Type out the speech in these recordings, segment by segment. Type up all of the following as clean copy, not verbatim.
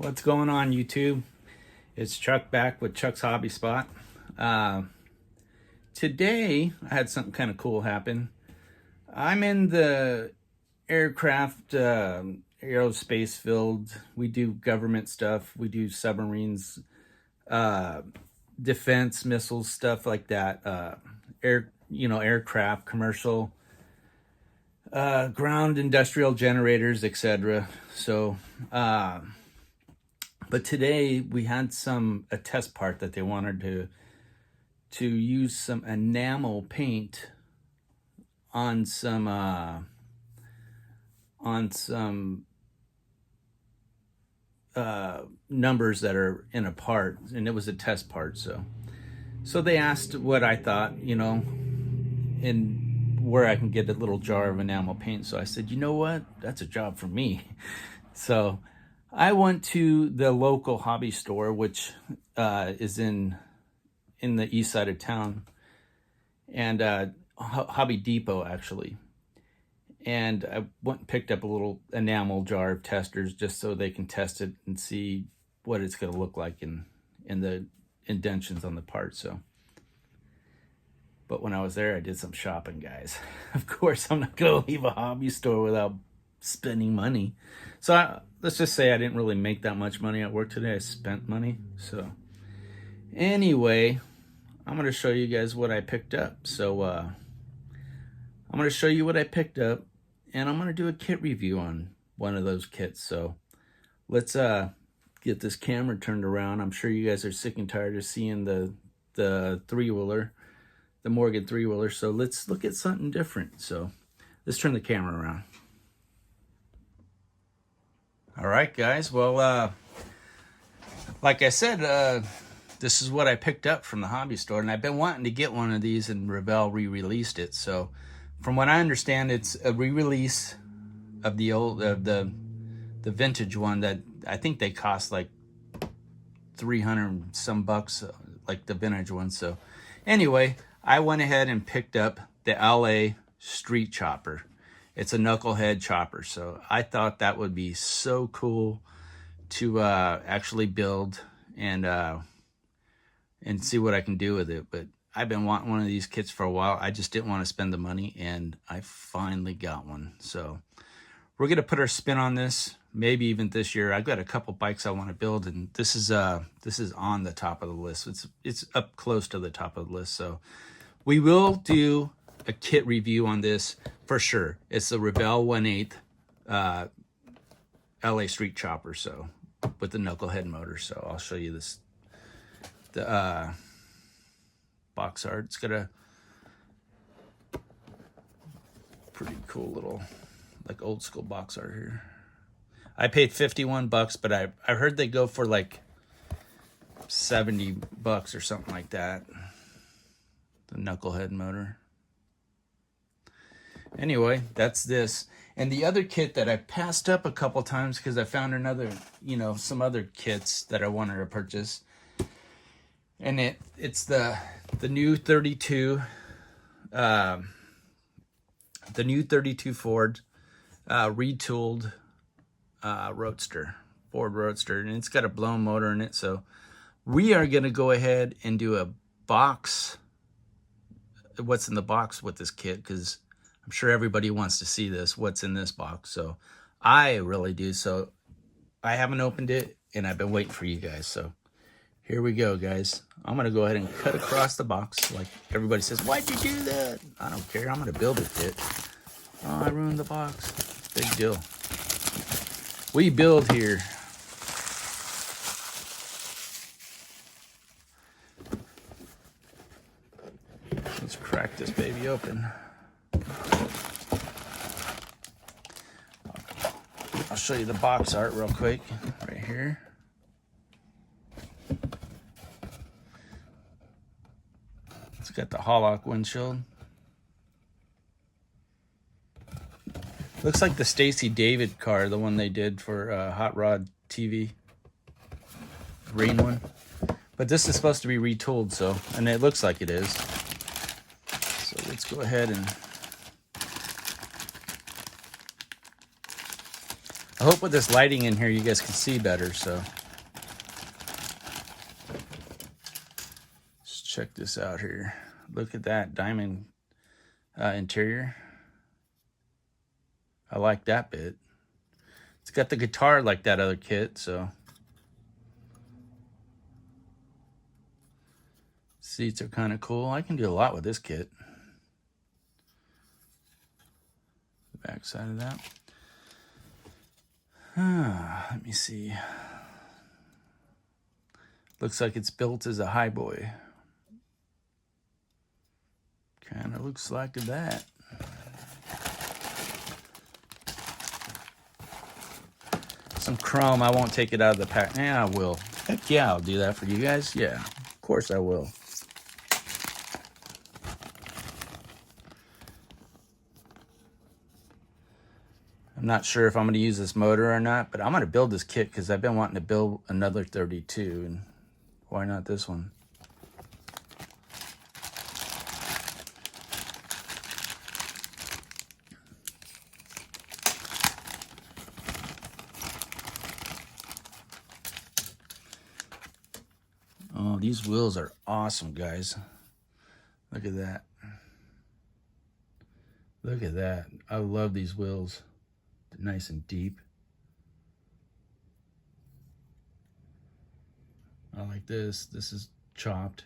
What's going on, YouTube? It's Chuck back with Chuck's Hobby Spot. Today I had something kind of cool happen. I'm in the aircraft aerospace field. We do government stuff. We do submarines, defense, missiles, stuff like that. Aircraft, commercial, ground industrial generators, etc. So, but today we had a test part that they wanted to use some enamel paint on some numbers that are in a part, and it was a test part. So they asked what I thought, and where I can get a little jar of enamel paint. So I said, you know what, that's a job for me. So I went to the local hobby store, which is in the east side of town, and Hobby Depot actually. And I went and picked up a little enamel jar of testers just so they can test it and see what it's going to look like in the indentions on the part. But when I was there, I did some shopping, guys. Of course, I'm not going to leave a hobby store without spending money. So let's just say I didn't really make that much money at work today. I spent money. So anyway, I'm going to show you guys what I picked up. So I'm going to show you what I picked up, and I'm going to do a kit review on one of those kits. So let's get this camera turned around. I'm sure you guys are sick and tired of seeing the three-wheeler, the Morgan three-wheeler. So let's look at something different. So let's turn the camera around. All right, guys. Well, like I said, this is what I picked up from the hobby store, and I've been wanting to get one of these, and Revell re-released it. So from what I understand, it's a re-release of the old, the vintage one that I think they cost like 300 some bucks, like the vintage one. So anyway, I went ahead and picked up the LA Street Chopper. It's a knucklehead chopper. So I thought that would be so cool to actually build and see what I can do with it. But I've been wanting one of these kits for a while. I just didn't want to spend the money, and I finally got one. So we're gonna put our spin on this, maybe even this year. I've got a couple bikes I want to build, and this is on the top of the list. It's up close to the top of the list. So we will do a kit review on this for sure. It's the Revell 1/8 LA Street Chopper, so with the knucklehead motor. So I'll show you this. The box art. It's got a pretty cool little, like, old school box art here. I paid 51 bucks, but I heard they go for like 70 bucks or something like that. The knucklehead motor. Anyway, that's this. And the other kit that I passed up a couple times because I found another, some other kits that I wanted to purchase. And it's the new 32, the new 32 Ford retooled Roadster, Ford Roadster, and it's got a blown motor in it. So we are going to go ahead and do a box, what's in the box with this kit, because I'm sure everybody wants to see this, what's in this box. So I really do. So I haven't opened it, and I've been waiting for you guys. So here we go, guys. I'm going to go ahead and cut across the box. Like everybody says, why'd you do that? I don't care. I'm going to build a kit. Oh, I ruined the box. Big deal. We build here. Let's crack this baby open. I'll show you the box art real quick right here. It's got the Holoc windshield. Looks like the Stacy David car, the one they did for Hot Rod TV. Rain one. But this is supposed to be retooled, so, and it looks like it is. So let's go ahead and I hope with this lighting in here you guys can see better, so. Let's check this out here. Look at that diamond interior. I like that bit. It's got the guitar like that other kit, so. Seats are kind of cool. I can do a lot with this kit. The back side of that. Let me see. Looks like it's built as a highboy. Kind of looks like that. Some chrome. I won't take it out of the pack. Yeah, I will. Heck yeah, I'll do that for you guys. Yeah, of course I will. I'm not sure if I'm going to use this motor or not, but I'm going to build this kit because I've been wanting to build another 32, and why not this one? Oh, these wheels are awesome, guys. Look at that. Look at that. I love these wheels. They're nice and deep. I like this. This is chopped.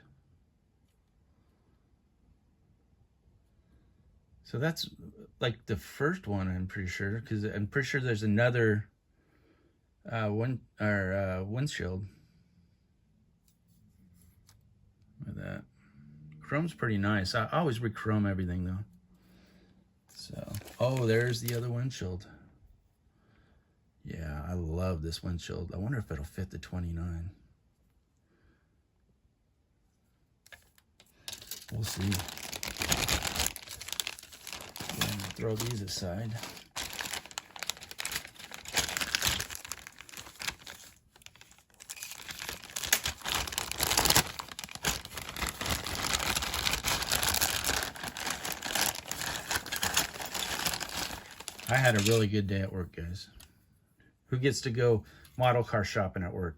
So that's like the first one, I'm pretty sure, because I'm pretty sure there's another windshield. Look at that. Chrome's pretty nice. I always re-chrome everything though. So, oh, there's the other windshield. Yeah, I love this windshield. I wonder if it'll fit the 29. We'll see. Throw these aside. I had a really good day at work, guys. Who gets to go model car shopping at work?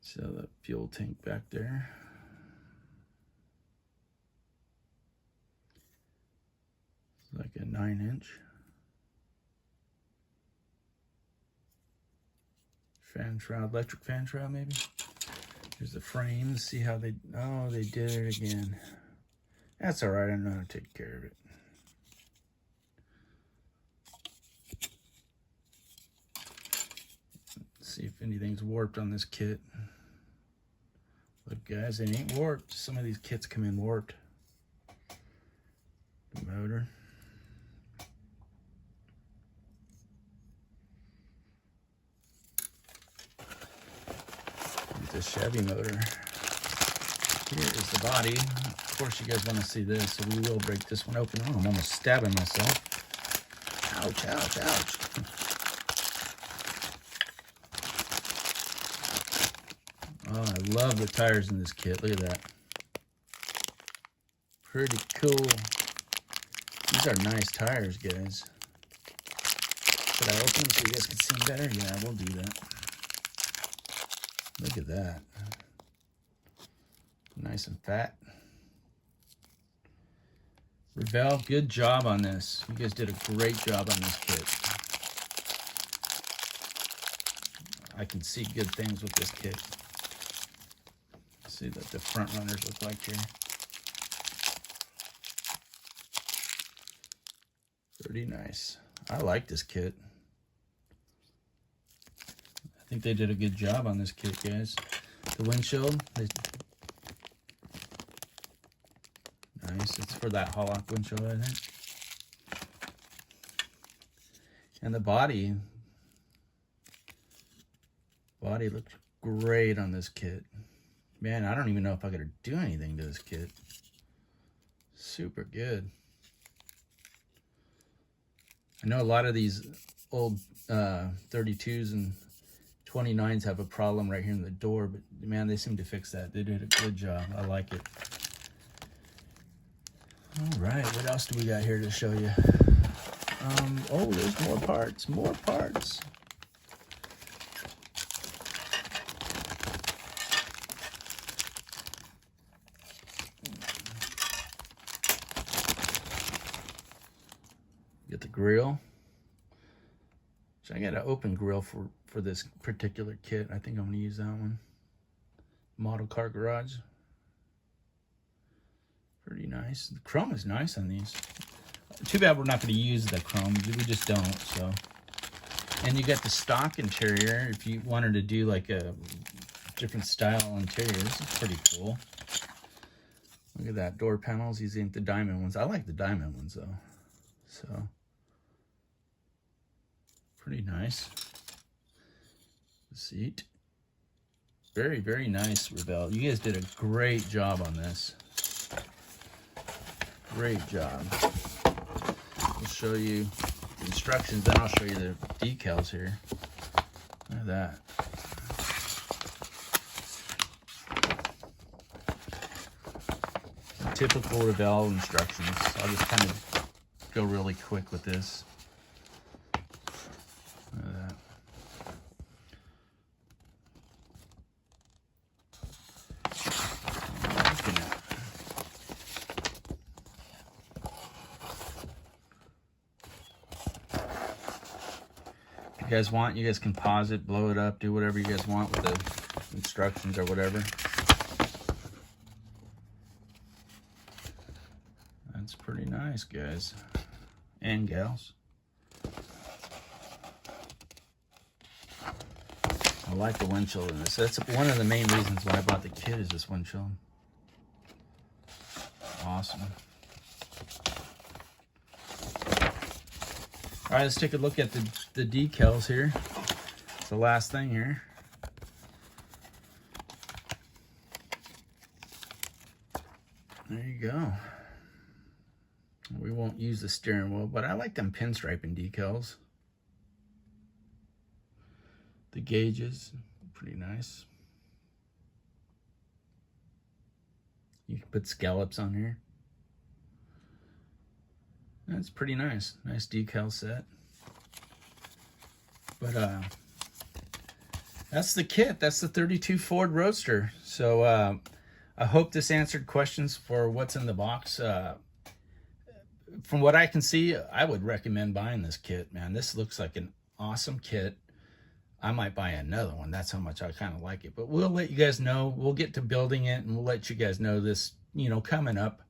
So the fuel tank back there. It's like a 9-inch. Fan shroud, electric fan shroud maybe. Here's the frames. See how they, oh, they did it again. That's all right, I know how to take care of it. Let's see if anything's warped on this kit. Look, guys, it ain't warped. Some of these kits come in warped. The motor. Here's the Chevy motor. Here is the body. Of course, you guys want to see this, so we will break this one open. Oh, I'm almost stabbing myself. Ouch, ouch, ouch. Oh, I love the tires in this kit. Look at that. Pretty cool. These are nice tires, guys. Should I open them so you guys can see them better? Yeah, we'll do that. Look at that. Nice and fat. Revell, good job on this. You guys did a great job on this kit. I can see good things with this kit. See what the front runners look like here. Pretty nice. I like this kit. I think they did a good job on this kit, guys. The windshield, nice. It's for that Hollock windshield, I think. And the body looks great on this kit. Man, I don't even know if I could do anything to this kit. Super good. I know a lot of these old 32s and 29s have a problem right here in the door, but man, they seem to fix that. They did a good job. I like it. All right, what else do we got here to show you? Oh, there's more parts, more parts. Get the grill. So I got an open grill for this particular kit. I think I'm gonna use that one. Model car garage. Pretty nice. The chrome is nice on these. Too bad we're not going to use the chrome. We just don't. So, and you got the stock interior. If you wanted to do like a different style interior, this is pretty cool. Look at that, door panels. These ain't the diamond ones. I like the diamond ones though. So, pretty nice. The seat. Very, very nice, Revell. You guys did a great job on this. Great job. I'll show you the instructions, then I'll show you the decals here. Look at that. Typical Revell instructions. I'll just kind of go really quick with this. Look at that. You guys want, you guys can pause it, blow it up, do whatever you guys want with the instructions or whatever. That's pretty nice, guys and gals. I like the windshield in this. That's one of the main reasons why I bought the kit, is this windshield. Awesome. All right, let's take a look at the decals here. It's the last thing here. There you go. We won't use the steering wheel, but I like them pinstriping decals. The gauges, pretty nice. You can put scallops on here. That's pretty nice. Nice decal set. But that's the kit. That's the 32 Ford Roadster. So I hope this answered questions for what's in the box. From what I can see, I would recommend buying this kit, man. This looks like an awesome kit. I might buy another one. That's how much I kind of like it. But we'll let you guys know. We'll get to building it, and we'll let you guys know this, you know, coming up.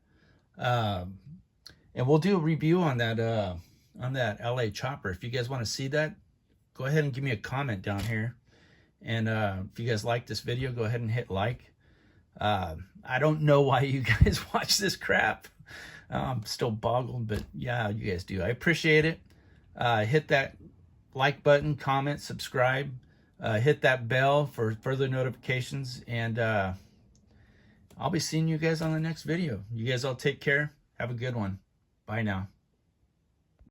And we'll do a review on that LA chopper. If you guys want to see that, go ahead and give me a comment down here. And if you guys like this video, go ahead and hit like. I don't know why you guys watch this crap. I'm still boggled, but yeah, you guys do. I appreciate it. Hit that like button, comment, subscribe. Hit that bell for further notifications. And I'll be seeing you guys on the next video. You guys all take care. Have a good one. Bye now.